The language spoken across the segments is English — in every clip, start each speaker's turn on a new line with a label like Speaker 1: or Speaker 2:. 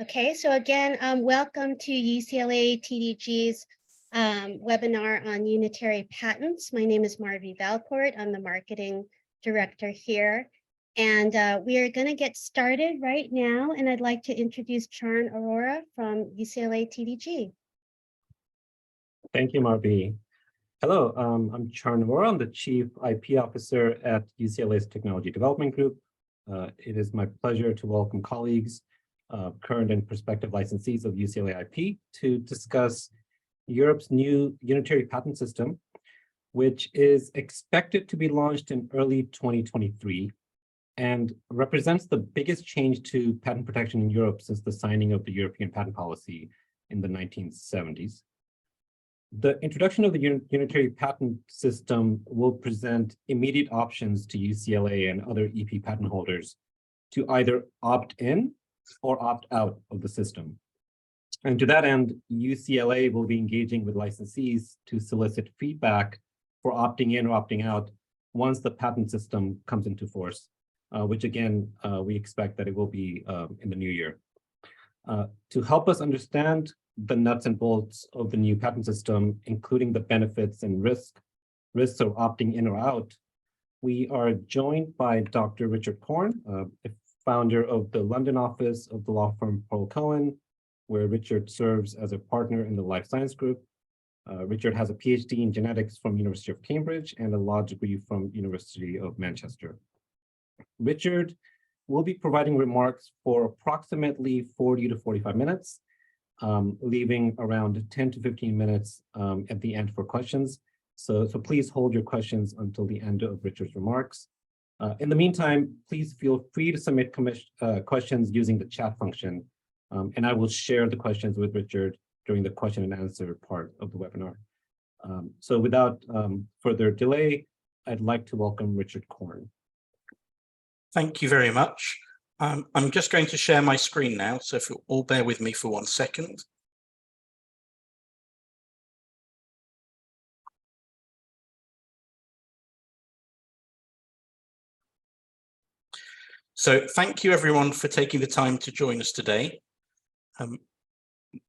Speaker 1: Okay, so again, welcome to UCLA TDG's webinar on unitary patents. My name is Marvi Valcourt. I'm the marketing director here. And we are going to get started right now. And I'd like to introduce Charn Arora from UCLA TDG.
Speaker 2: Thank you, Marvi. Hello, I'm Charn Arora. I'm the Chief IP Officer at UCLA's Technology Development Group. It is my pleasure to welcome colleagues, current and prospective licensees of UCLA IP to discuss Europe's new unitary patent system, which is expected to be launched in early 2023 and represents the biggest change to patent protection in Europe since the signing of the European patent policy in the 1970s. The introduction of the unitary patent system will present immediate options to UCLA and other EP patent holders to either opt in or opt out of the system. And to that end, UCLA will be engaging with licensees to solicit feedback for opting in or opting out once the patent system comes into force, which again, we expect that it will be in the new year. To help us understand the nuts and bolts of the new patent system, including the benefits and risks of opting in or out, we are joined by Dr. Richard Korn, founder of the London office of the law firm Cohen, where Richard serves as a partner in the life science group. Richard has a PhD in genetics from University of Cambridge and a law degree from University of Manchester. Richard will be providing remarks for approximately 40 to 45 minutes, leaving around 10 to 15 minutes at the end for questions. So please hold your questions until the end of Richard's remarks. In the meantime, please feel free to submit questions using the chat function, and I will share the questions with Richard during the question and answer part of the webinar. So without further delay, I'd like to welcome Richard Korn.
Speaker 3: Thank you very much. I'm just going to share my screen now, so if you'll all bear with me for 1 second. So thank you everyone for taking the time to join us today.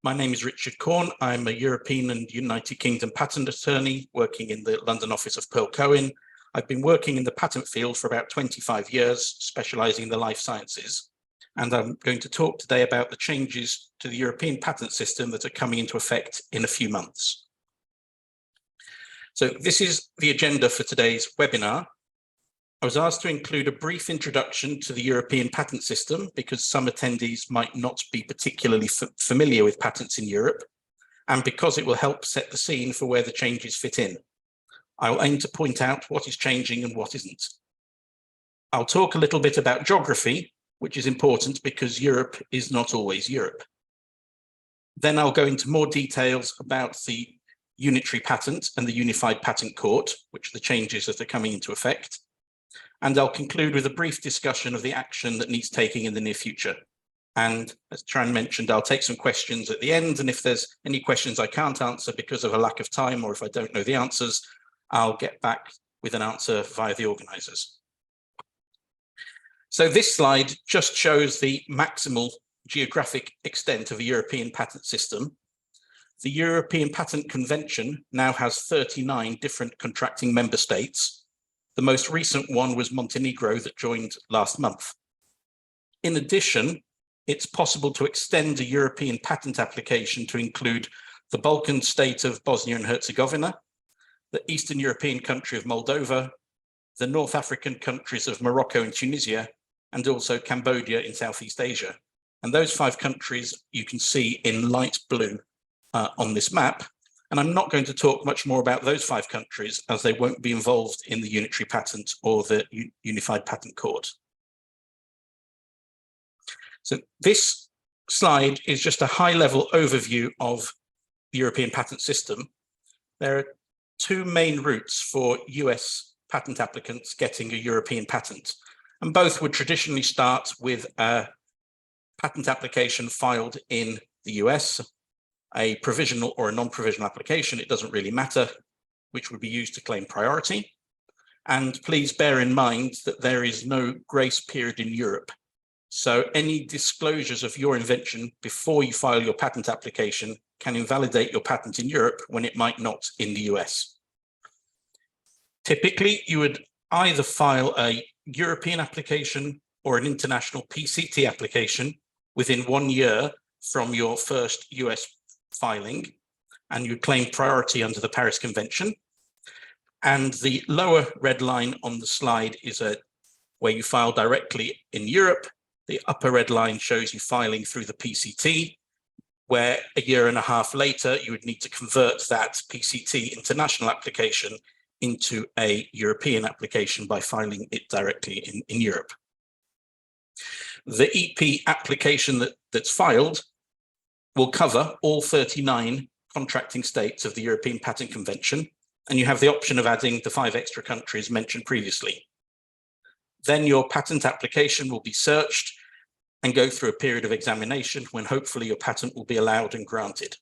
Speaker 3: My name is Richard Korn. I'm a European and United Kingdom patent attorney working in the London office of Pearl Cohen. I've been working in the patent field for about 25 years, specializing in the life sciences. And I'm going to talk today about the changes to the European patent system that are coming into effect in a few months. So this is the agenda for today's webinar. I was asked to include a brief introduction to the European patent system because some attendees might not be particularly familiar with patents in Europe, and because it will help set the scene for where the changes fit in. I'll aim to point out what is changing and what isn't. I'll talk a little bit about geography, which is important because Europe is not always Europe. Then I'll go into more details about the Unitary Patent and the Unified Patent Court, which are the changes that are coming into effect. And I'll conclude with a brief discussion of the action that needs taking in the near future. And as Tran mentioned, I'll take some questions at the end. And if there's any questions I can't answer because of a lack of time, or if I don't know the answers, I'll get back with an answer via the organizers. So this slide just shows the maximal geographic extent of a European patent system. The European Patent Convention now has 39 different contracting member states. The most recent one was Montenegro that joined last month. In addition, it's possible to extend a European patent application to include the Balkan state of Bosnia and Herzegovina, the Eastern European country of Moldova, the North African countries of Morocco and Tunisia, and also Cambodia in Southeast Asia. And those 5 countries you can see in light blue on this map. And I'm not going to talk much more about those 5 countries as they won't be involved in the Unitary Patent or the Unified Patent Court. So this slide is just a high-level overview of the European patent system. There are 2 main routes for US patent applicants getting a European patent, and both would traditionally start with a patent application filed in the US, a provisional or a non-provisional application, it doesn't really matter, which would be used to claim priority. And please bear in mind that there is no grace period in Europe. So any disclosures of your invention before you file your patent application can invalidate your patent in Europe when it might not in the US. Typically, you would either file a European application or an international PCT application within 1 year from your first US filing, and you claim priority under the Paris Convention. And the lower red line on the slide is where you file directly in Europe. The upper red line shows you filing through the PCT, where a year and a half later, you would need to convert that PCT international application into a European application by filing it directly in Europe. The EP application that's filed will cover all 39 contracting states of the European Patent Convention, and you have the option of adding the 5 extra countries mentioned previously. Then your patent application will be searched and go through a period of examination when hopefully your patent will be allowed and granted.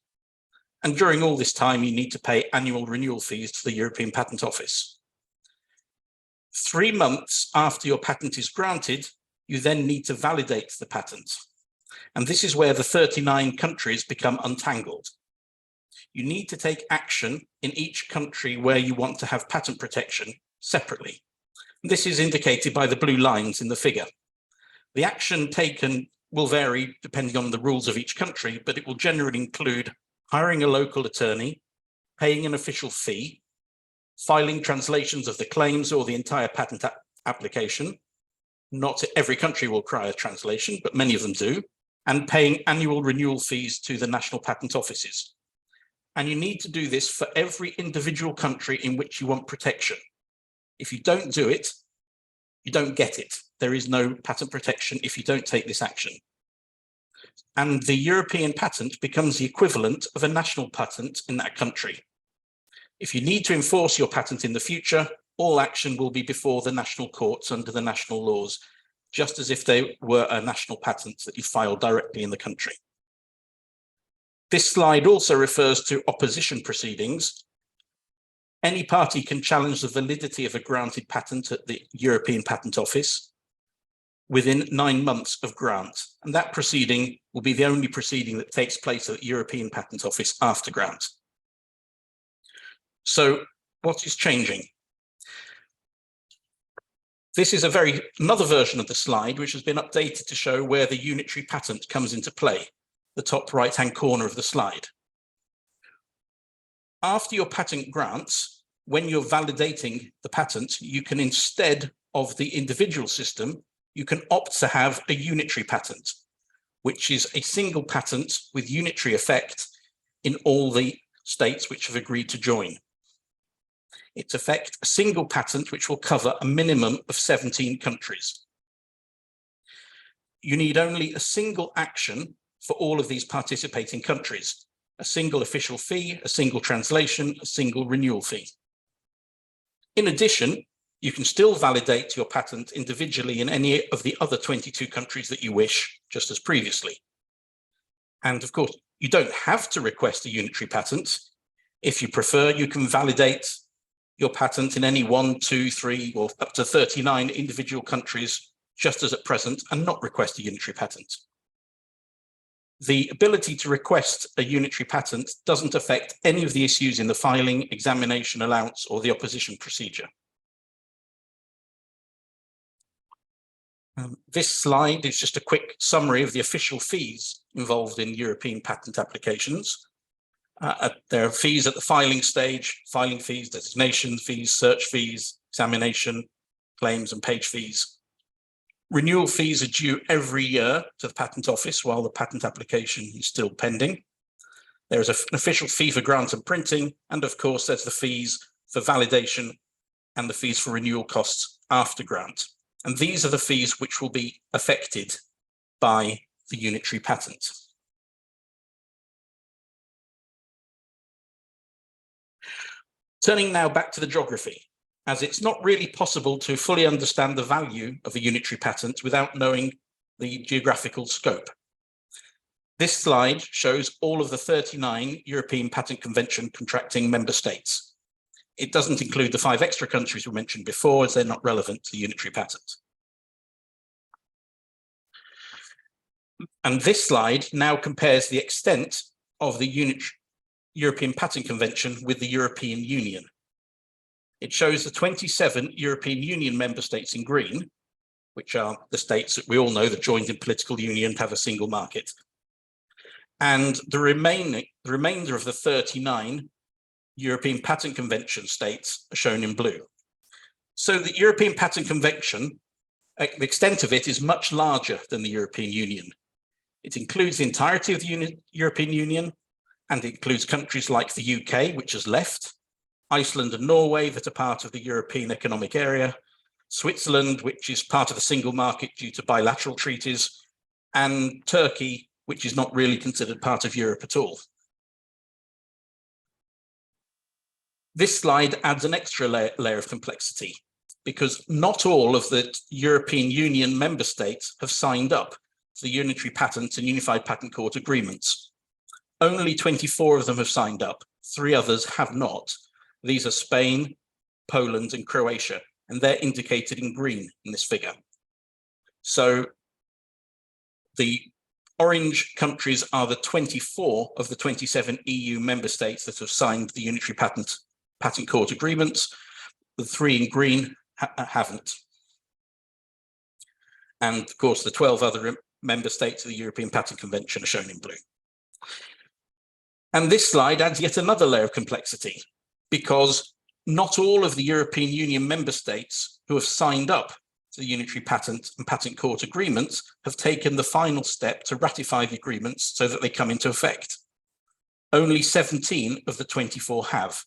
Speaker 3: And during all this time, you need to pay annual renewal fees to the European Patent Office. 3 months after your patent is granted, you then need to validate the patent. And this is where the 39 countries become untangled. You need to take action in each country where you want to have patent protection separately. This is indicated by the blue lines in the figure. The action taken will vary depending on the rules of each country, but it will generally include hiring a local attorney, paying an official fee, filing translations of the claims or the entire patent application. Not every country will require a translation, but many of them do, and paying annual renewal fees to the national patent offices. And you need to do this for every individual country in which you want protection. If you don't do it, you don't get it. There is no patent protection if you don't take this action. And the European patent becomes the equivalent of a national patent in that country. If you need to enforce your patent in the future, all action will be before the national courts under the national laws, just as if they were a national patent that you filed directly in the country. This slide also refers to opposition proceedings. Any party can challenge the validity of a granted patent at the European Patent Office within 9 months of grant. And that proceeding will be the only proceeding that takes place at the European Patent Office after grant. So what is changing? This is another version of the slide, which has been updated to show where the Unitary Patent comes into play, the top right-hand corner of the slide. After your patent grants, when you're validating the patent, you can, instead of the individual system, you can opt to have a unitary patent, which is a single patent with unitary effect in all the states which have agreed to join. It's effect a single patent which will cover a minimum of 17 countries. You need only a single action for all of these participating countries, a single official fee, a single translation, a single renewal fee. In addition, you can still validate your patent individually in any of the other 22 countries that you wish, just as previously. And of course, you don't have to request a unitary patent. If you prefer, you can validate your patent in any 1, 2, 3, or up to 39 individual countries, just as at present, and not request a unitary patent. The ability to request a unitary patent doesn't affect any of the issues in the filing, examination, allowance, or the opposition procedure. This slide is just a quick summary of the official fees involved in European patent applications. There are fees at the filing stage, filing fees, designation fees, search fees, examination, claims and page fees. Renewal fees are due every year to the Patent Office while the patent application is still pending. There is an official fee for grant and printing, and of course there's the fees for validation and the fees for renewal costs after grant. And these are the fees which will be affected by the unitary patent. Turning now back to the geography, as it's not really possible to fully understand the value of a unitary patent without knowing the geographical scope. This slide shows all of the 39 European Patent Convention contracting member states. It doesn't include the 5 extra countries we mentioned before, as they're not relevant to the unitary patent. And this slide now compares the extent of the European Patent Convention with the European Union. It shows the 27 European Union member states in green, which are the states that we all know that joined in political union, have a single market. And the remainder of the 39 European Patent Convention states are shown in blue. So the European Patent Convention, the extent of it is much larger than the European Union. It includes the entirety of the European Union, and it includes countries like the UK, which has left, Iceland and Norway that are part of the European Economic Area, Switzerland, which is part of the single market due to bilateral treaties, and Turkey, which is not really considered part of Europe at all. This slide adds an extra layer of complexity, because not all of the European Union member states have signed up to the Unitary Patent and Unified Patent Court agreements. Only 24 of them have signed up, 3 others have not. These are Spain, Poland, and Croatia, and they're indicated in green in this figure. So the orange countries are the 24 of the 27 EU member states that have signed the Unitary Patent Court agreements. The 3 in green haven't. And of course, the 12 other member states of the European Patent Convention are shown in blue. And this slide adds yet another layer of complexity, because not all of the European Union member states who have signed up to the Unitary Patent and Patent Court agreements have taken the final step to ratify the agreements so that they come into effect. Only 17 of the 24 have.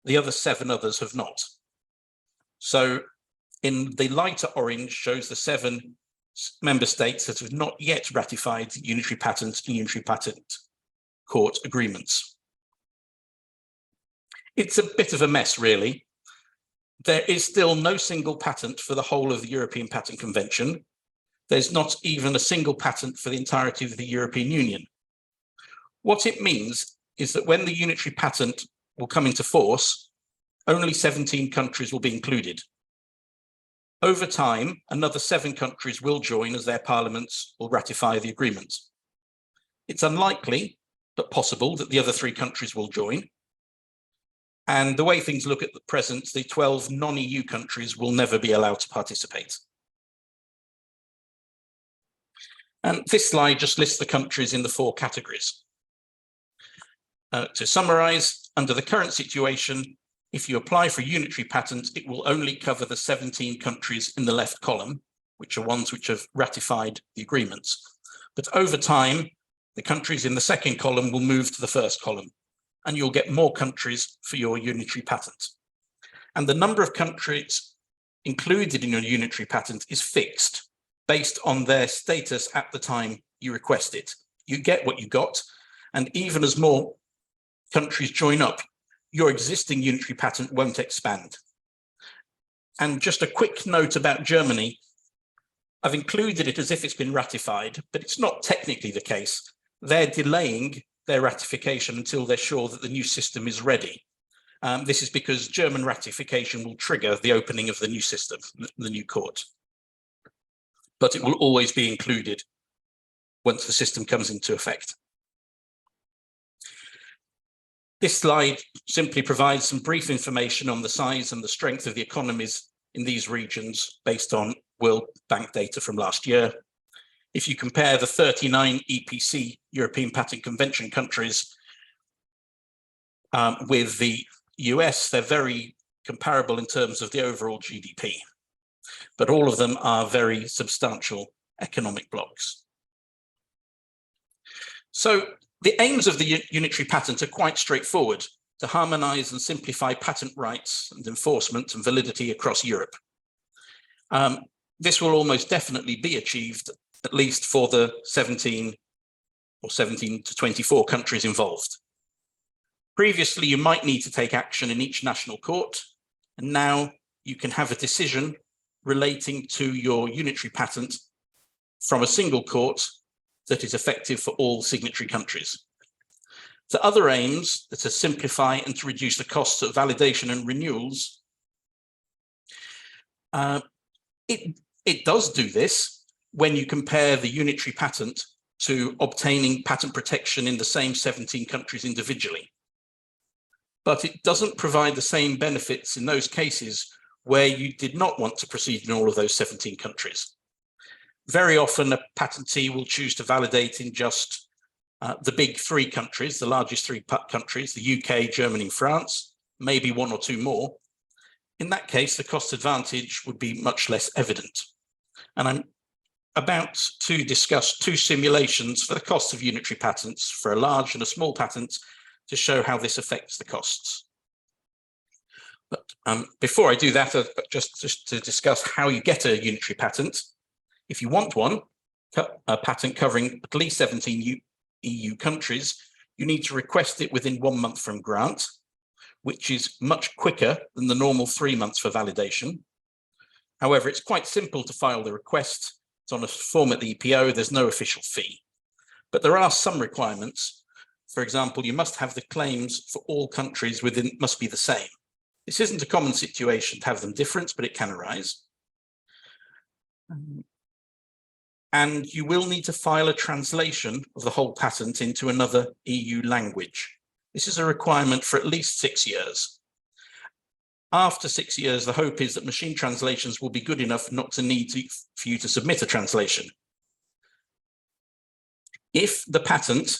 Speaker 3: The other 7 others have not. So in the lighter orange shows the 7 member states that have not yet ratified the Unitary Patent and Unitary Patent Court agreements. It's a bit of a mess, really. There is still no single patent for the whole of the European Patent Convention. There's not even a single patent for the entirety of the European Union. What it means is that when the Unitary Patent will come into force, only 17 countries will be included. Over time, another 7 countries will join as their parliaments will ratify the agreement. It's unlikely, but possible, that the other 3 countries will join. And the way things look at the present, the 12 non-EU countries will never be allowed to participate. And this slide just lists the countries in the 4 categories. To summarize, under the current situation, if you apply for a unitary patent, it will only cover the 17 countries in the left column, which are ones which have ratified the agreements. But over time, the countries in the second column will move to the first column, and you'll get more countries for your unitary patent. And the number of countries included in your unitary patent is fixed based on their status at the time you request it. You get what you got, and even as more countries join up, your existing unitary patent won't expand. And just a quick note about Germany. I've included it as if it's been ratified, but it's not technically the case. They're delaying their ratification until they're sure that the new system is ready. This is because German ratification will trigger the opening of the new system, the new court. But it will always be included once the system comes into effect. This slide simply provides some brief information on the size and the strength of the economies in these regions based on World Bank data from last year. If you compare the 39 EPC, European Patent Convention countries, with the US, they're very comparable in terms of the overall GDP, but all of them are very substantial economic blocks. So the aims of the unitary patent are quite straightforward: to harmonize and simplify patent rights and enforcement and validity across Europe. This will almost definitely be achieved, at least for the 17 to 24 countries involved. Previously, you might need to take action in each national court, and now you can have a decision relating to your unitary patent from a single court that is effective for all signatory countries. The other aims are to simplify and to reduce the costs of validation and renewals. It does do this when you compare the unitary patent to obtaining patent protection in the same 17 countries individually. But it doesn't provide the same benefits in those cases where you did not want to proceed in all of those 17 countries. Very often a patentee will choose to validate in just the big three countries, the largest three countries, the UK, Germany, and France, maybe one or two more. In that case, the cost advantage would be much less evident. And I'm about to discuss two simulations for the cost of unitary patents for a large and a small patent to show how this affects the costs. But before I do that, just to discuss how you get a unitary patent. If you want one, a patent covering at least 17 EU countries, you need to request it within 1 month from grant, which is much quicker than the normal 3 months for validation. However, it's quite simple to file the request. It's on a form at the EPO, there's no official fee. But there are some requirements. For example, you must have the claims for all countries within, must be the same. This isn't a common situation to have them different, but it can arise. And you will need to file a translation of the whole patent into another EU language. This is a requirement for at least 6 years. After 6 years, the hope is that machine translations will be good enough not to need for you to submit a translation. If the patent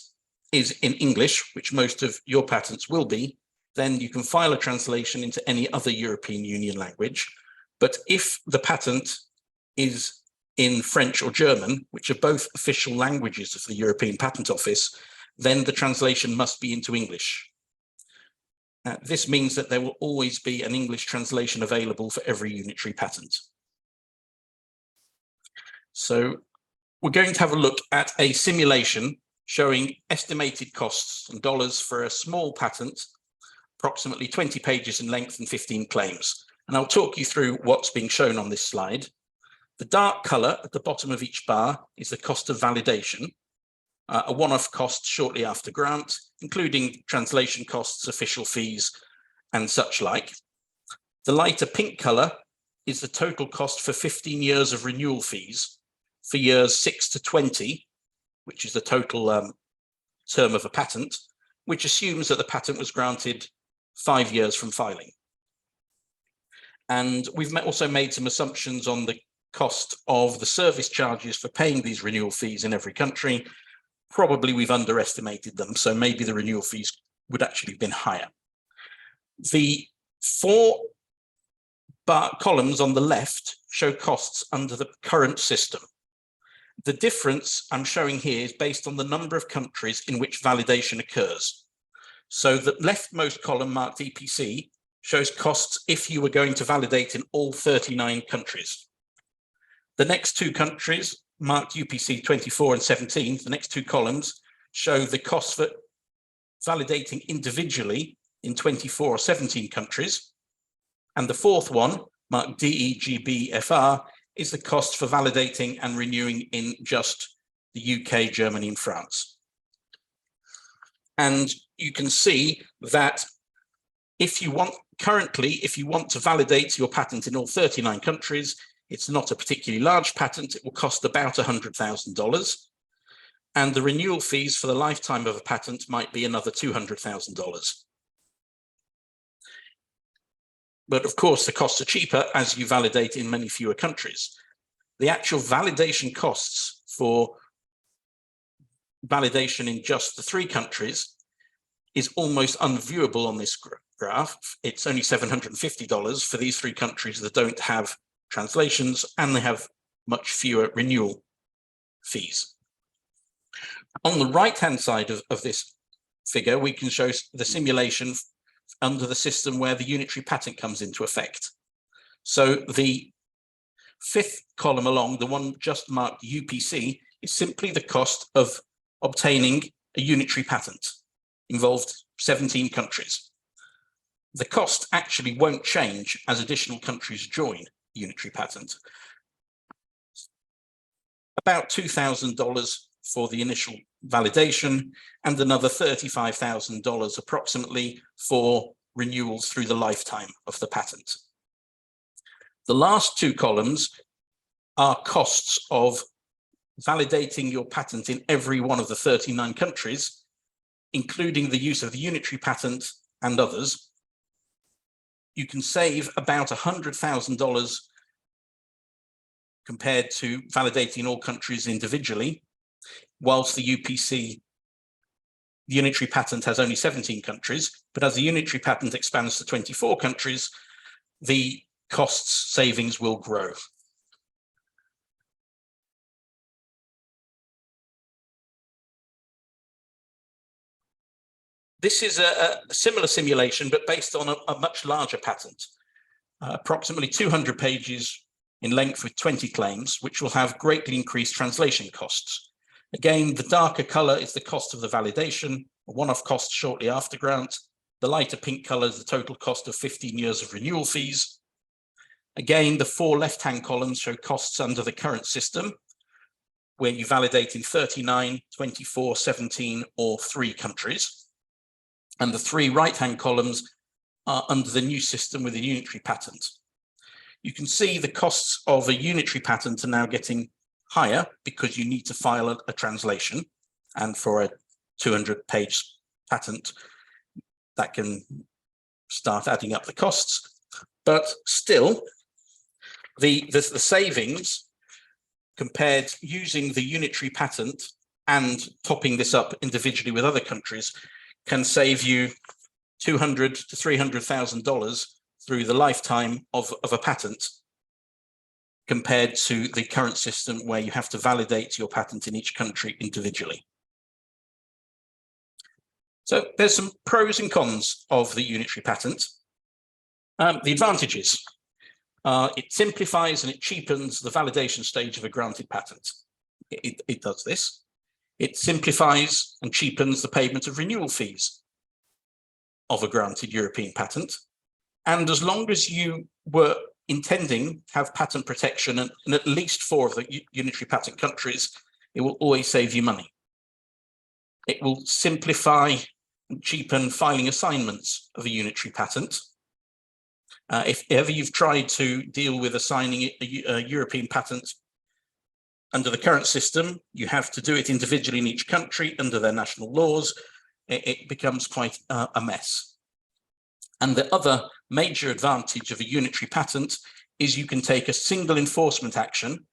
Speaker 3: is in English, which most of your patents will be, then you can file a translation into any other European Union language. But if the patent is in French or German, which are both official languages of the European Patent Office, then the translation must be into English. This means that there will always be an English translation available for every unitary patent. So we're going to have a look at a simulation showing estimated costs in dollars for a small patent, approximately 20 pages in length and 15 claims. And I'll talk you through what's being shown on this slide. The dark color at the bottom of each bar is the cost of validation, a one-off cost shortly after grant, including translation costs, official fees, and such like. The lighter pink color is the total cost for 15 years of renewal fees for years 6 to 20, which is the total term of a patent, which assumes that the patent was granted 5 years from filing. And we've also made some assumptions on the cost of the service charges for paying these renewal fees in every country. Probably we've underestimated them, so maybe the renewal fees would actually have been higher. The 4 columns on the left show costs under the current system. The difference I'm showing here is based on the number of countries in which validation occurs. So the leftmost column marked EPC shows costs if you were going to validate in all 39 countries. The next 2 countries marked UPC 24 and 17, the next 2 columns show the cost for validating individually in 24 or 17 countries. And the 4th one, marked DEGBFR, is the cost for validating and renewing in just the UK, Germany, and France. And you can see that if you want to validate your patent in all 39 countries, it's not a particularly large patent. It will cost about $100,000. And the renewal fees for the lifetime of a patent might be another $200,000. But of course, the costs are cheaper as you validate in many fewer countries. The actual validation costs for validation in just the 3 countries is almost unviewable on this graph. It's only $750 for these 3 countries that don't have translations, and they have much fewer renewal fees. On the right-hand side of this figure, we can show the simulation under the system where the unitary patent comes into effect. So the 5th column along, the one just marked UPC, is simply the cost of obtaining a unitary patent, involved 17 countries. The cost actually won't change as additional countries join unitary patent. About $2,000 for the initial validation and another $35,000 approximately for renewals through the lifetime of the patent. The last 2 columns are costs of validating your patent in every one of the 39 countries, including the use of the Unitary Patent and others, you can save about $100,000 compared to validating all countries individually, whilst the UPC, the Unitary Patent, has only 17 countries, but as the Unitary Patent expands to 24 countries, the costs savings will grow. This is a similar simulation, but based on a much larger patent, approximately 200 pages in length with 20 claims, which will have greatly increased translation costs. Again, the darker color is the cost of the validation, a one-off cost shortly after grant. The lighter pink color is the total cost of 15 years of renewal fees. Again, the 4 left-hand columns show costs under the current system, where you validate in 39, 24, 17, or 3 countries. And the 3 right-hand columns are under the new system with the Unitary Patent. You can see the costs of a Unitary Patent are now getting higher because you need to file a translation. And for a 200-page patent, that can start adding up the costs. But still, the savings compared using the Unitary Patent and topping this up individually with other countries can save you $200,000 to $300,000 through the lifetime of a patent, compared to the current system where you have to validate your patent in each country individually. So there's some pros and cons of the Unitary Patent. The advantages. It simplifies and it cheapens the validation stage of a granted patent. It does this. It simplifies and cheapens the payment of renewal fees of a granted European patent. And as long as you were intending to have patent protection in at least 4 of the Unitary Patent countries, it will always save you money. It will simplify and cheapen filing assignments of a Unitary Patent. If ever you've tried to deal with assigning a European patent under the current system, you have to do it individually in each country under their national laws. It becomes quite a mess. And the other major advantage of a Unitary Patent is you can take a single enforcement action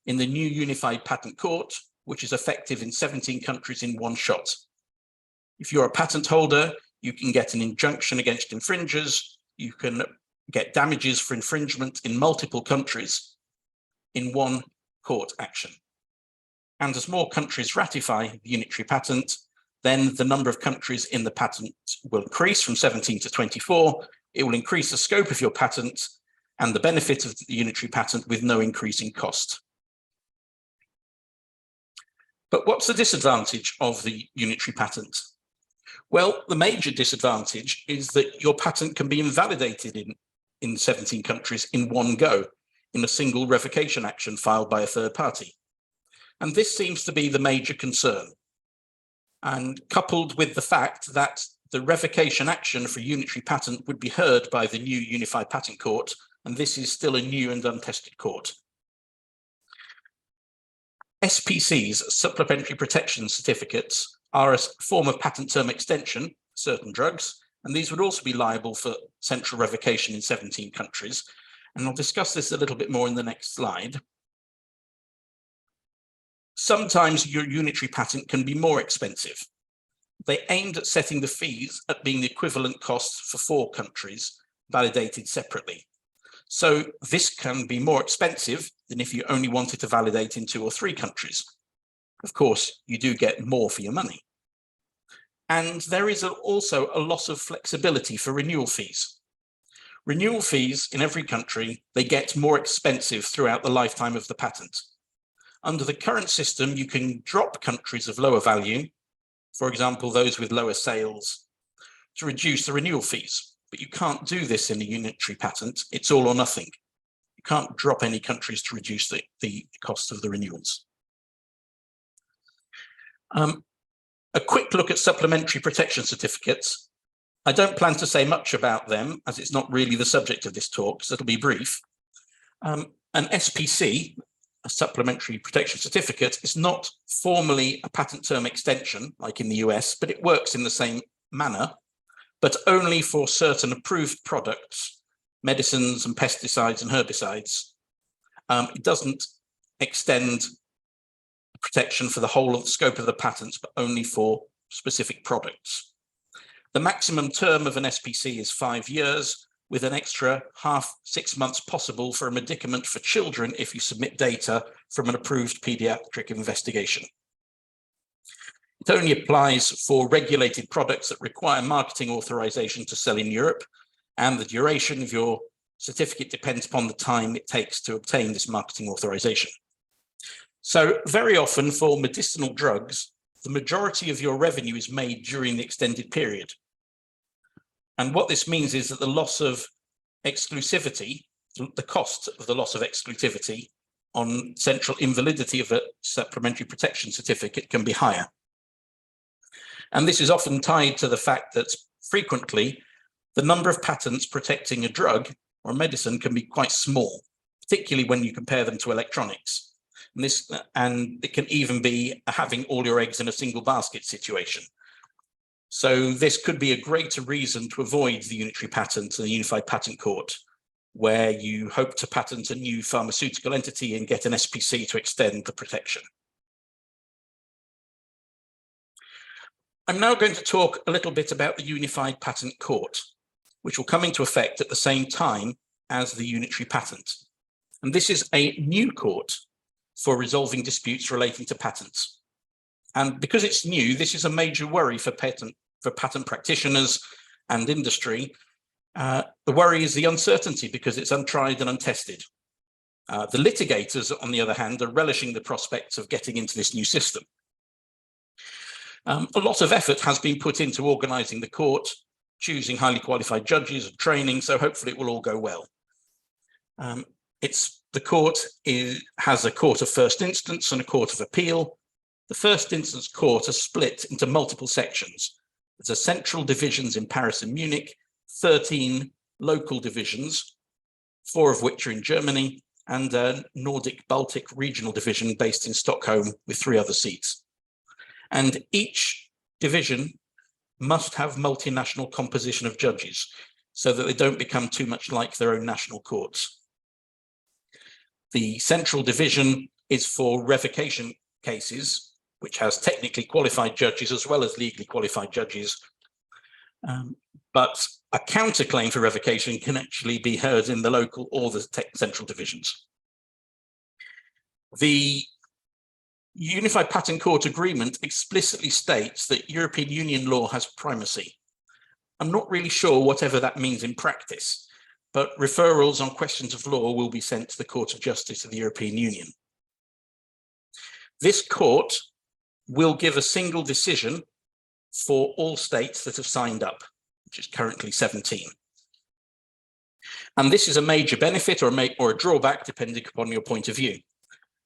Speaker 3: in the new Unified Patent Court, which is effective in 17 countries in one shot. If you're a patent holder, you can get an injunction against infringers. You can get damages for infringement in multiple countries in one court action. And as more countries ratify the Unitary Patent, then the number of countries in the patent will increase from 17 to 24. It will increase the scope of your patent and the benefit of the Unitary Patent with no increase in cost. But what's the disadvantage of the Unitary Patent? Well, the major disadvantage is that your patent can be invalidated in 17 countries in one go, in a single revocation action filed by a third party. And this seems to be the major concern. And coupled with the fact that the revocation action for Unitary Patent would be heard by the new Unified Patent Court, and this is still a new and untested court. SPCs, Supplementary Protection Certificates, are a form of patent term extension for certain drugs, and these would also be liable for central revocation in 17 countries. And I'll discuss this a little bit more in the next slide. Sometimes your Unitary Patent can be more expensive. They aimed at setting the fees at being the equivalent cost for 4 countries validated separately. So this can be more expensive than if you only wanted to validate in 2 or 3 countries. Of course, you do get more for your money. And there is also a loss of flexibility for renewal fees. Renewal fees in every country, they get more expensive throughout the lifetime of the patent. Under the current system, you can drop countries of lower value, for example, those with lower sales, to reduce the renewal fees. But you can't do this in a Unitary Patent. It's all or nothing. You can't drop any countries to reduce the cost of the renewals. A quick look at supplementary protection certificates. I don't plan to say much about them as it's not really the subject of this talk, so it'll be brief. An SPC, a supplementary protection certificate is not formally a patent term extension like in the US, but it works in the same manner, but only for certain approved products, medicines and pesticides and herbicides. It doesn't extend protection for the whole of the scope of the patents, but only for specific products. The maximum term of an SPC is 5 years, with an extra 6 months possible for a medicament for children if you submit data from an approved pediatric investigation. It only applies for regulated products that require marketing authorization to sell in Europe, and the duration of your certificate depends upon the time it takes to obtain this marketing authorization. So very often for medicinal drugs, the majority of your revenue is made during the extended period. And what this means is that the loss of exclusivity, the cost of the loss of exclusivity on central invalidity of a supplementary protection certificate can be higher. And this is often tied to the fact that frequently the number of patents protecting a drug or a medicine can be quite small, particularly when you compare them to electronics. And it can even be having all your eggs in a single basket situation. So this could be a greater reason to avoid the Unitary Patent and the Unified Patent Court, where you hope to patent a new pharmaceutical entity and get an SPC to extend the protection. I'm now going to talk a little bit about the Unified Patent Court, which will come into effect at the same time as the Unitary Patent. And this is a new court for resolving disputes relating to patents. And because it's new, this is a major worry for patent practitioners and industry. The worry is the uncertainty because it's untried and untested. The litigators, on the other hand, are relishing the prospects of getting into this new system. A lot of effort has been put into organizing the court, choosing highly qualified judges and training, so hopefully it will all go well. The court has a court of first instance and a court of appeal. The first instance court are split into multiple sections. There's central divisions in Paris and Munich, 13 local divisions, 4 of which are in Germany, and a Nordic-Baltic regional division based in Stockholm with 3 other seats. And each division must have multinational composition of judges so that they don't become too much like their own national courts. The central division is for revocation cases, which has technically qualified judges as well as legally qualified judges. But a counterclaim for revocation can actually be heard in the local or the central divisions. The Unified Patent Court Agreement explicitly states that European Union law has primacy. I'm not really sure whatever that means in practice, but referrals on questions of law will be sent to the Court of Justice of the European Union. This court will give a single decision for all states that have signed up, which is currently 17. And this is a major benefit or a drawback, depending upon your point of view.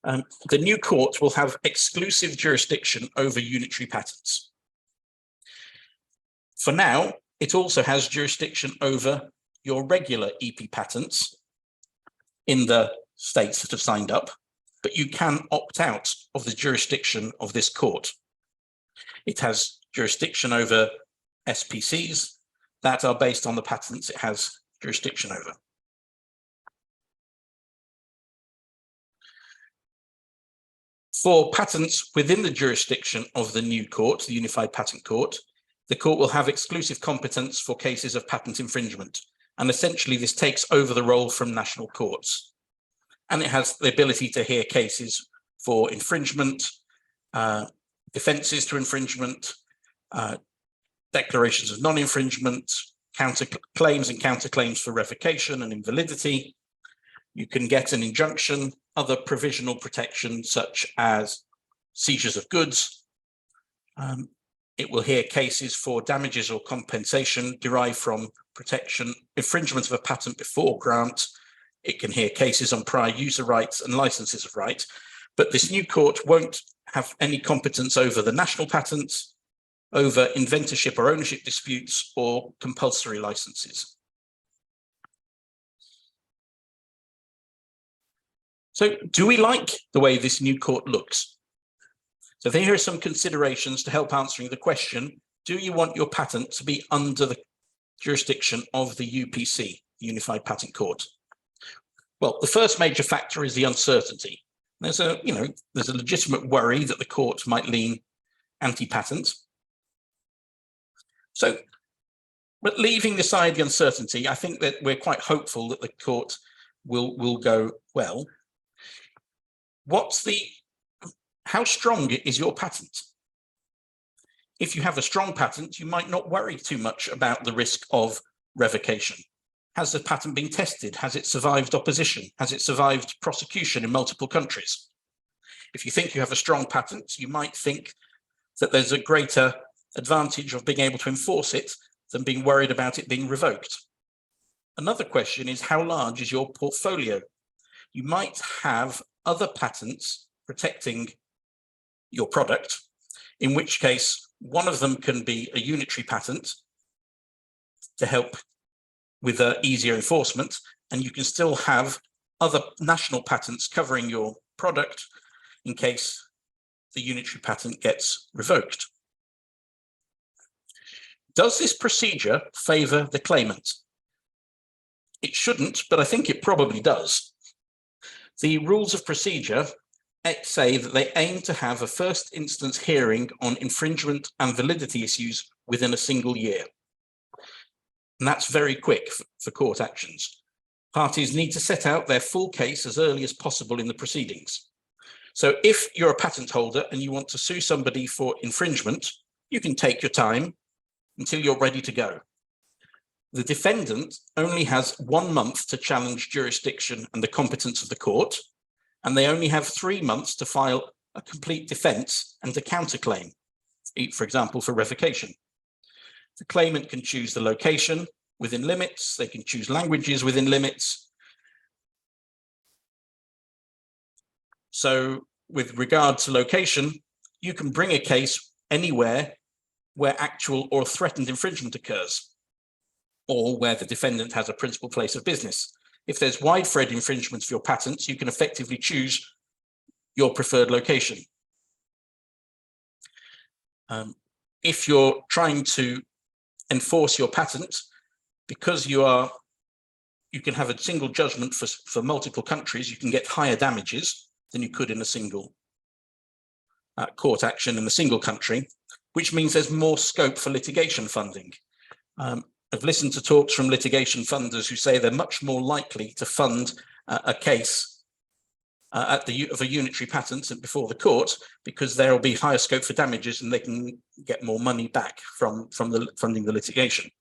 Speaker 3: The new court will have exclusive jurisdiction over unitary patents. For now, it also has jurisdiction over your regular EP patents in the states that have signed up, but you can opt out of the jurisdiction of this court. It has jurisdiction over SPCs that are based on the patents it has jurisdiction over. For patents within the jurisdiction of the new court, the Unified Patent Court, the court will have exclusive competence for cases of patent infringement. And essentially this takes over the role from national courts. And it has the ability to hear cases for infringement, defenses to infringement, declarations of non-infringement, counterclaims and counterclaims for revocation and invalidity. You can get an injunction, other provisional protection such as seizures of goods. It will hear cases for damages or compensation derived from infringement of a patent before grant. It can hear cases on prior user rights and licenses of right, but this new court won't have any competence over the national patents, over inventorship or ownership disputes, or compulsory licenses. So do we like the way this new court looks? So here are some considerations to help answering the question, do you want your patent to be under the jurisdiction of the UPC, Unified Patent Court? Well, the first major factor is the uncertainty. There's a legitimate worry that the court might lean anti-patent. So, but leaving aside the uncertainty, I think that we're quite hopeful that the court will go well. How strong is your patent? If you have a strong patent, you might not worry too much about the risk of revocation. Has the patent been tested? Has it survived opposition? Has it survived prosecution in multiple countries? If you think you have a strong patent, you might think that there's a greater advantage of being able to enforce it than being worried about it being revoked. Another question is, how large is your portfolio? You might have other patents protecting your product, in which case one of them can be a unitary patent to help with easier enforcement, and you can still have other national patents covering your product in case the unitary patent gets revoked. Does this procedure favor the claimant? It shouldn't, but I think it probably does. The rules of procedure say that they aim to have a first instance hearing on infringement and validity issues within a single year. And that's very quick for court actions. Parties need to set out their full case as early as possible in the proceedings. So if you're a patent holder and you want to sue somebody for infringement, you can take your time until you're ready to go. The defendant only has 1 month to challenge jurisdiction and the competence of the court, and they only have 3 months to file a complete defense and a counterclaim, for example, for revocation. The claimant can choose the location within limits, they can choose languages within limits. So with regard to location, you can bring a case anywhere where actual or threatened infringement occurs, or where the defendant has a principal place of business. If there's widespread infringements of your patents, you can effectively choose your preferred location. If you're trying to enforce your patent, because you can have a single judgment for multiple countries, you can get higher damages than you could in a single court action in a single country, which means there's more scope for litigation funding. I've listened to talks from litigation funders who say they're much more likely to fund a case of a unitary patent before the court, because there will be higher scope for damages and they can get more money back from funding the litigation.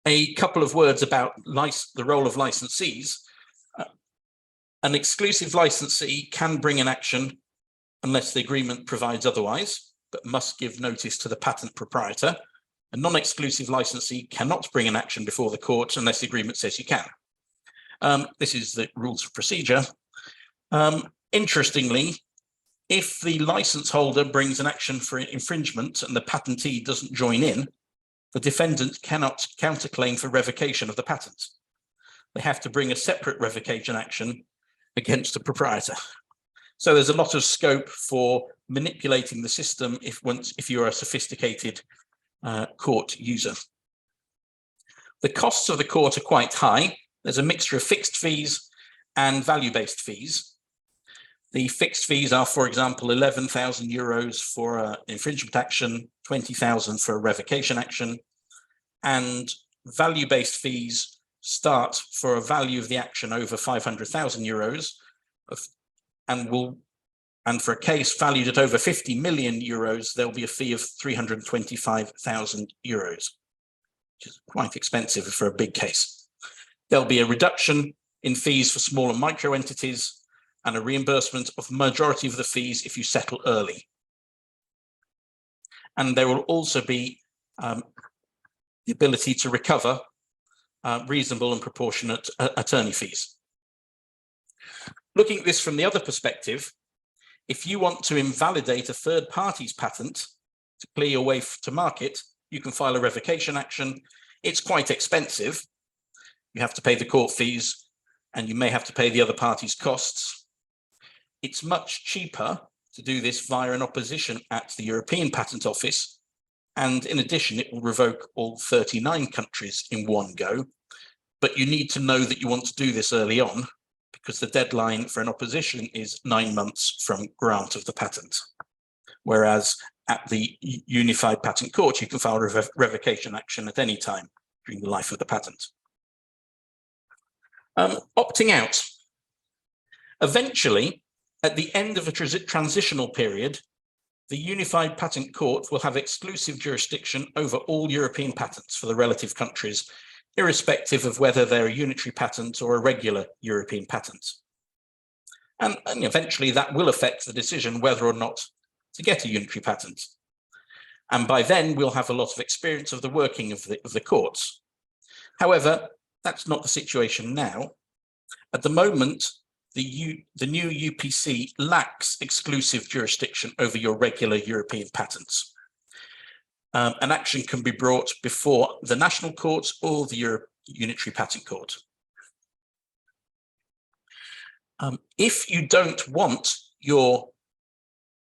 Speaker 3: A couple of words about the role of licensees. An exclusive licensee can bring an action unless the agreement provides otherwise, but must give notice to the patent proprietor. A non-exclusive licensee cannot bring an action before the court unless the agreement says you can. This is the rules of procedure. Interestingly, if the license holder brings an action for infringement and the patentee doesn't join in, the defendant cannot counterclaim for revocation of the patent. They have to bring a separate revocation action against the proprietor. So there's a lot of scope for manipulating the system if you're a sophisticated court user. The costs of the court are quite high. There's a mixture of fixed fees and value-based fees. The fixed fees are, for example, €11,000 for an infringement action, 20,000 for a revocation action, and value-based fees start for a value of the action over €500,000, and for a case valued at over €50 million, there'll be a fee of €325,000, which is quite expensive for a big case. There'll be a reduction in fees for small and micro entities and a reimbursement of majority of the fees if you settle early. And there will also be the ability to recover reasonable and proportionate attorney fees. Looking at this from the other perspective, if you want to invalidate a third party's patent to clear your way to market, you can file a revocation action. It's quite expensive. You have to pay the court fees. and you may have to pay the other party's costs. It's much cheaper to do this via an opposition at the European Patent Office. And in addition, it will revoke all 39 countries in one go. But you need to know that you want to do this early on, because the deadline for an opposition is 9 months from grant of the patent. Whereas at the Unified Patent Court, you can file a revocation action at any time during the life of the patent. Opting out. Eventually, at the end of a transitional period, the Unified Patent Court will have exclusive jurisdiction over all European patents for the relative countries, irrespective of whether they're a unitary patent or a regular European patent. And eventually that will affect the decision whether or not to get a unitary patent. And by then we'll have a lot of experience of the working of the courts. However, that's not the situation now. At the moment, the new UPC lacks exclusive jurisdiction over your regular European patents. An action can be brought before the national courts or the Unitary Patent Court. If you don't want your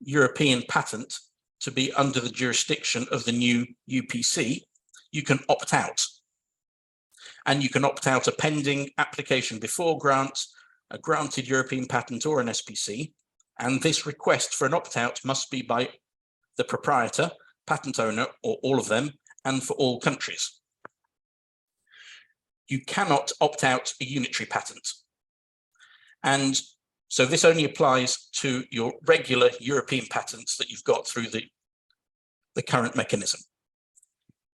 Speaker 3: European patent to be under the jurisdiction of the new UPC, you can opt out. And you can opt out a pending application before grant, a granted European patent or an SPC. And this request for an opt-out must be by the proprietor, patent owner, or all of them, and for all countries. You cannot opt out a unitary patent. And so this only applies to your regular European patents that you've got through the current mechanism.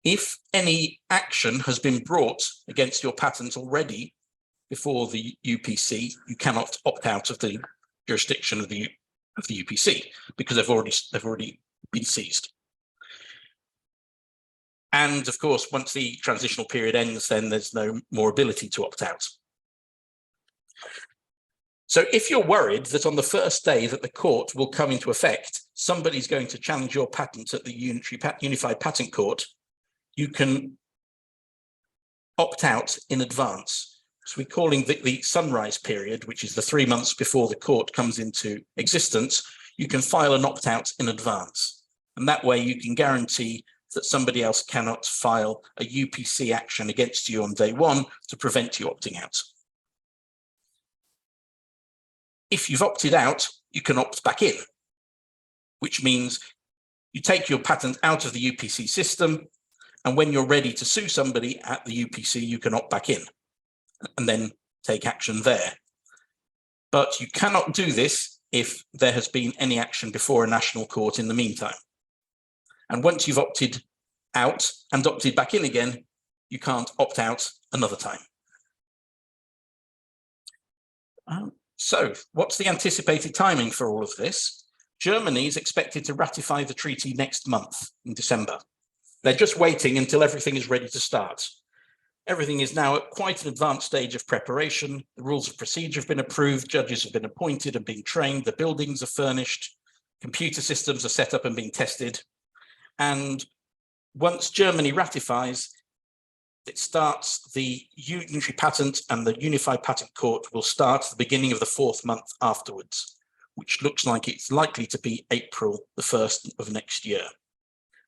Speaker 3: If any action has been brought against your patent already before the UPC, you cannot opt out of the jurisdiction of the UPC because they've already been seized. And of course, once the transitional period ends, then there's no more ability to opt out. So if you're worried that on the first day that the court will come into effect, somebody's going to challenge your patent at the Unified Patent Court, you can opt out in advance. So we're calling the sunrise period, which is the 3 months before the court comes into existence. You can file an opt-out in advance. And that way you can guarantee that somebody else cannot file a UPC action against you on day one to prevent you opting out. If you've opted out, you can opt back in, which means you take your patent out of the UPC system, and when you're ready to sue somebody at the UPC, you can opt back in and then take action there. But you cannot do this if there has been any action before a national court in the meantime. And once you've opted out and opted back in again, you can't opt out another time. So what's the anticipated timing for all of this? Germany is expected to ratify the treaty next month in December. They're just waiting until everything is ready to start. Everything is now at quite an advanced stage of preparation. The rules of procedure have been approved, judges have been appointed and being trained, the buildings are furnished, computer systems are set up and being tested. And once Germany ratifies, it starts the Unitary Patent, and the Unified Patent Court will start at the beginning of the 4th month afterwards, which looks like it's likely to be April the 1st of next year.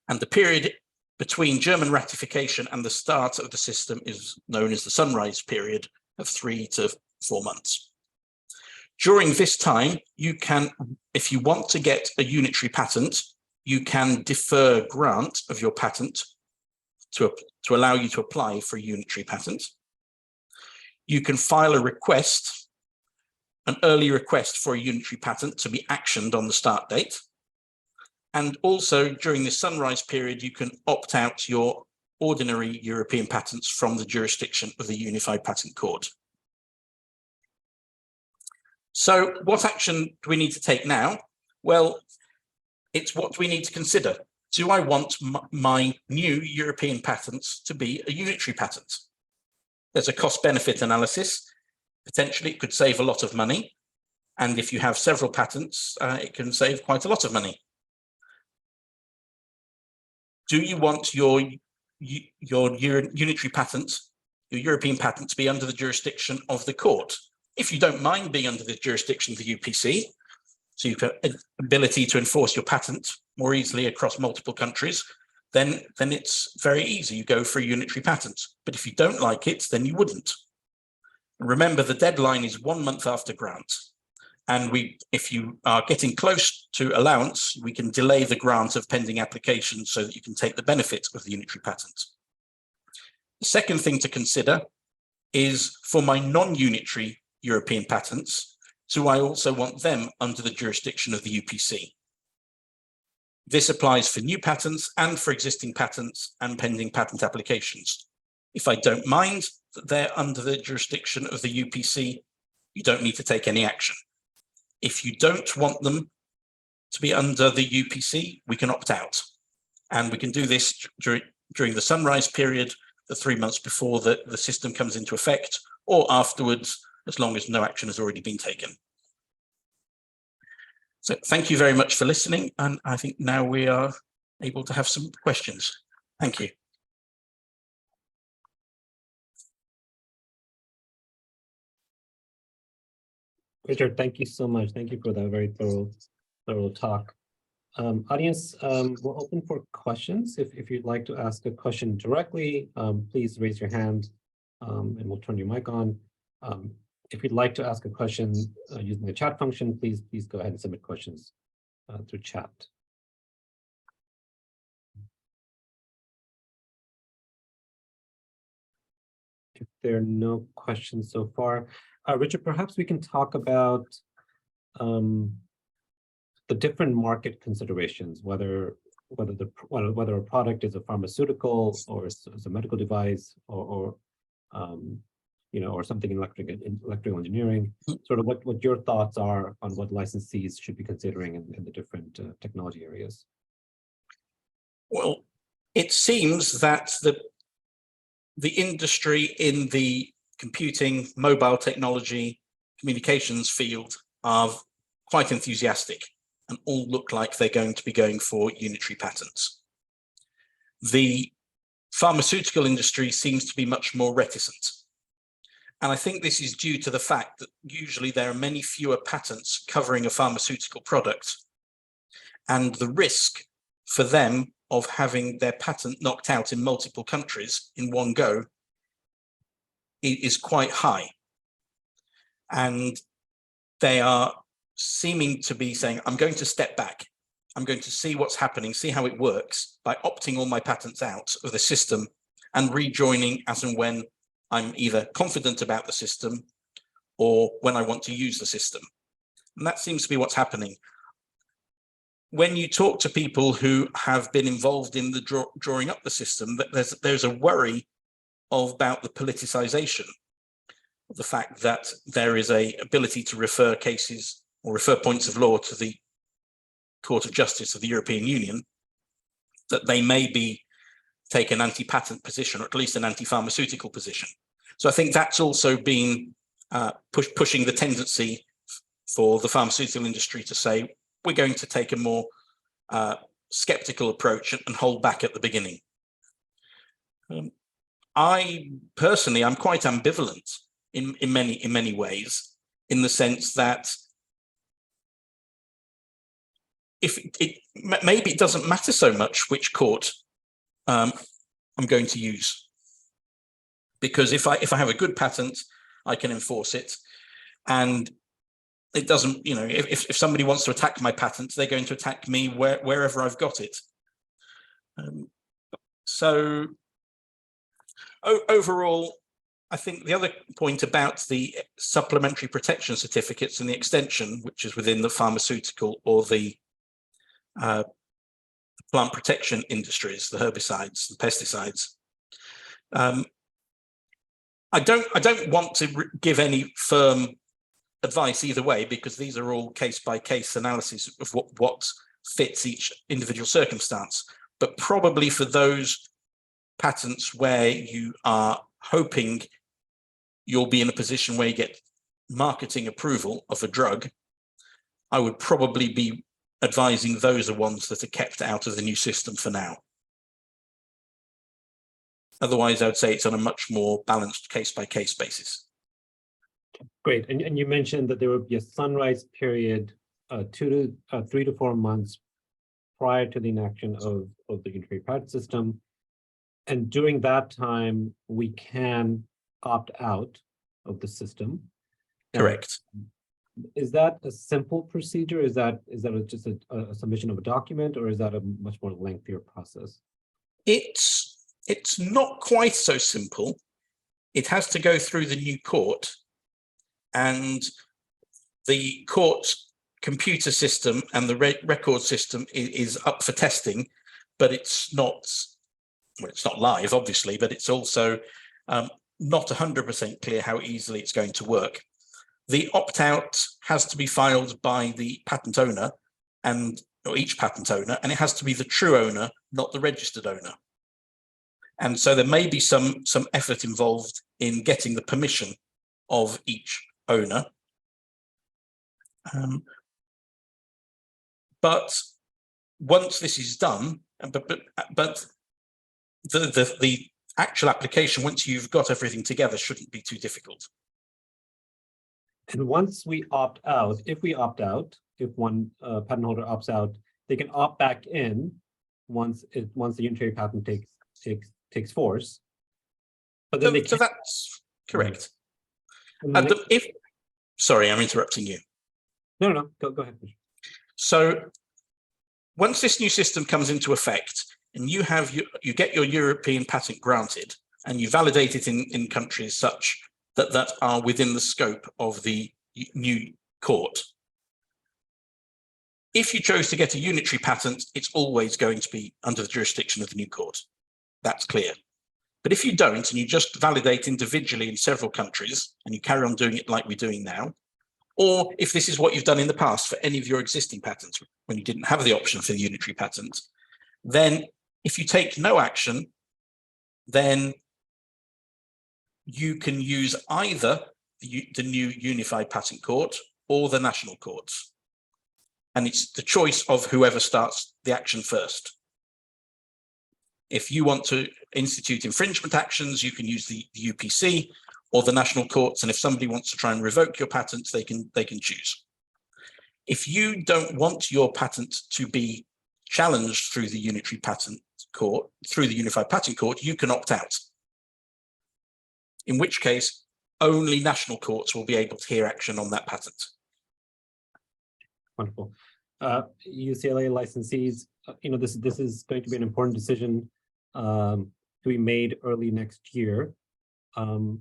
Speaker 3: And the period between German ratification and the start of the system is known as the sunrise period of 3 to 4 months. During this time, you can, if you want to get a unitary patent, you can defer grant of your patent to allow you to apply for a unitary patent. You can file a request, an early request for a unitary patent to be actioned on the start date. And also during the sunrise period, you can opt out your ordinary European patents from the jurisdiction of the Unified Patent Court. So what action do we need to take now? Well, it's what we need to consider. Do I want my new European patents to be a unitary patent? There's a cost-benefit analysis. Potentially it could save a lot of money. And if you have several patents, it can save quite a lot of money. Do you want your unitary patent, your European patent, to be under the jurisdiction of the court, If you don't mind being under the jurisdiction of the UPC, so you've got an ability to enforce your patent more easily across multiple countries, then it's very easy. You go for a unitary patent. But if you don't like it, then you wouldn't. Remember, the deadline is 1 month after grant. And if you are getting close to allowance, we can delay the grant of pending applications so that you can take the benefit of the unitary patent. The second thing to consider is for my non-unitary European patents, so I also want them under the jurisdiction of the UPC. This applies for new patents and for existing patents and pending patent applications. If I don't mind that they're under the jurisdiction of the UPC, you don't need to take any action. If you don't want them to be under the UPC, we can opt out. And we can do this during the sunrise period, the 3 months before the system comes into effect, or afterwards, as long as no action has already been taken. So thank you very much for listening. And I think now we are able to have some questions. Thank you.
Speaker 2: Richard, thank you so much. Thank you for that very thorough talk. Audience, we'll open for questions. If you'd like to ask a question directly, please raise your hand and we'll turn your mic on. If you'd like to ask a question using the chat function, please go ahead and submit questions through chat. If there are no questions so far, Richard, perhaps we can talk about the different market considerations, whether a product is a pharmaceutical or is a medical device or something in electrical engineering. Sort of what your thoughts are on what licensees should be considering in the different technology areas.
Speaker 3: Well, it seems that the industry in the computing, mobile technology, communications field are quite enthusiastic and all look like they're going to be going for unitary patents. The pharmaceutical industry seems to be much more reticent. And I think this is due to the fact that usually there are many fewer patents covering a pharmaceutical product. And the risk for them of having their patent knocked out in multiple countries in one go is quite high. And they are seeming to be saying, I'm going to step back. I'm going to see what's happening, see how it works by opting all my patents out of the system and rejoining as and when I'm either confident about the system or when I want to use the system. And that seems to be what's happening. When you talk to people who have been involved in the drawing up the system, there's a worry about the politicization of the fact that there is a ability to refer cases or refer points of law to the Court of Justice of the European Union, that they may be take an anti-patent position or at least an anti-pharmaceutical position. So I think that's also been pushing the tendency for the pharmaceutical industry to say, we're going to take a more skeptical approach and hold back at the beginning. I personally, I'm quite ambivalent in many ways, in the sense that maybe it doesn't matter so much which court I'm going to use, because if I have a good patent, I can enforce it, and it doesn't, if somebody wants to attack my patent, they're going to attack me wherever I've got it. So overall, I think the other point about the supplementary protection certificates and the extension, which is within the pharmaceutical or the plant protection industries, the herbicides, the pesticides. I don't want to give any firm advice either way, because these are all case-by-case analysis of what fits each individual circumstance. But probably for those patents where you are hoping you'll be in a position where you get marketing approval of a drug, I would probably be advising those are ones that are kept out of the new system for now. Otherwise, I would say it's on a much more balanced case-by-case basis.
Speaker 2: Great. And you mentioned that there would be a sunrise period, 3 to 4 months prior to the enaction of the Unitary Patent system. And during that time, we can opt out of the system. Now,
Speaker 3: Correct.
Speaker 2: is that a simple procedure? Is that just a submission of a document, or is that a much more lengthier process?
Speaker 3: It's not quite so simple. It has to go through the new court, and the court computer system and the record system is up for testing, but it's not, well, it's not live, obviously, but it's also not 100% clear how easily it's going to work. The opt-out has to be filed by the patent owner or each patent owner, and it has to be the true owner, not the registered owner. And so there may be some effort involved in getting the permission of each owner. But once this is done, but the actual application, once you've got everything together, shouldn't be too difficult.
Speaker 2: And once we opt out, if one patent holder opts out, they can opt back in once the Unitary Patent takes force. But then
Speaker 3: So that's correct.
Speaker 2: Right.
Speaker 3: Sorry, I'm interrupting you.
Speaker 2: No, go ahead.
Speaker 3: So once this new system comes into effect, and you get your European patent granted, and you validate it in countries such that are within the scope of the new court. If you chose to get a unitary patent, it's always going to be under the jurisdiction of the new court. That's clear. But if you don't, and you just validate individually in several countries, and you carry on doing it like we're doing now, or if this is what you've done in the past for any of your existing patents, when you didn't have the option for the unitary patent, then if you take no action, then you can use either the new Unified Patent Court or the national courts. And it's the choice of whoever starts the action first. If you want to institute infringement actions, you can use the UPC or the national courts. And if somebody wants to try and revoke your patents, they can choose. If you don't want your patent to be challenged through the Unitary Patent Court, through the Unified Patent Court, you can opt out. In which case, only national courts will be able to hear action on that patent.
Speaker 2: Wonderful. UCLA licensees, this is going to be an important decision to be made early next year. So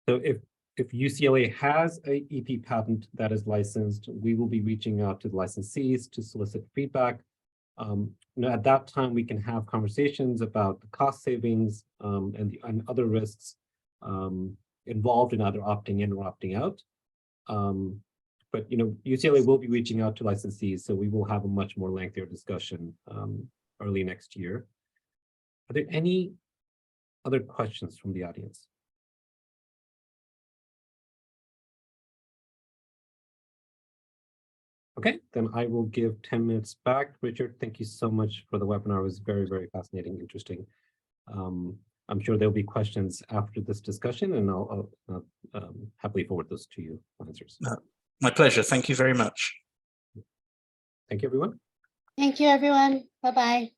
Speaker 2: if UCLA has a EP patent that is licensed, we will be reaching out to the licensees to solicit feedback. At that time, we can have conversations about the cost savings and other risks involved in either opting in or opting out. But UCLA will be reaching out to licensees, so we will have a much more lengthier discussion early next year. Are there any other questions from the audience? Okay, then I will give 10 minutes back. Richard, thank you so much for the webinar. It was very, very fascinating, interesting. I'm sure there'll be questions after this discussion, and I'll happily forward those to you, answers.
Speaker 3: My pleasure. Thank you very much.
Speaker 2: Thank you, everyone.
Speaker 1: Thank you, everyone. Bye-bye.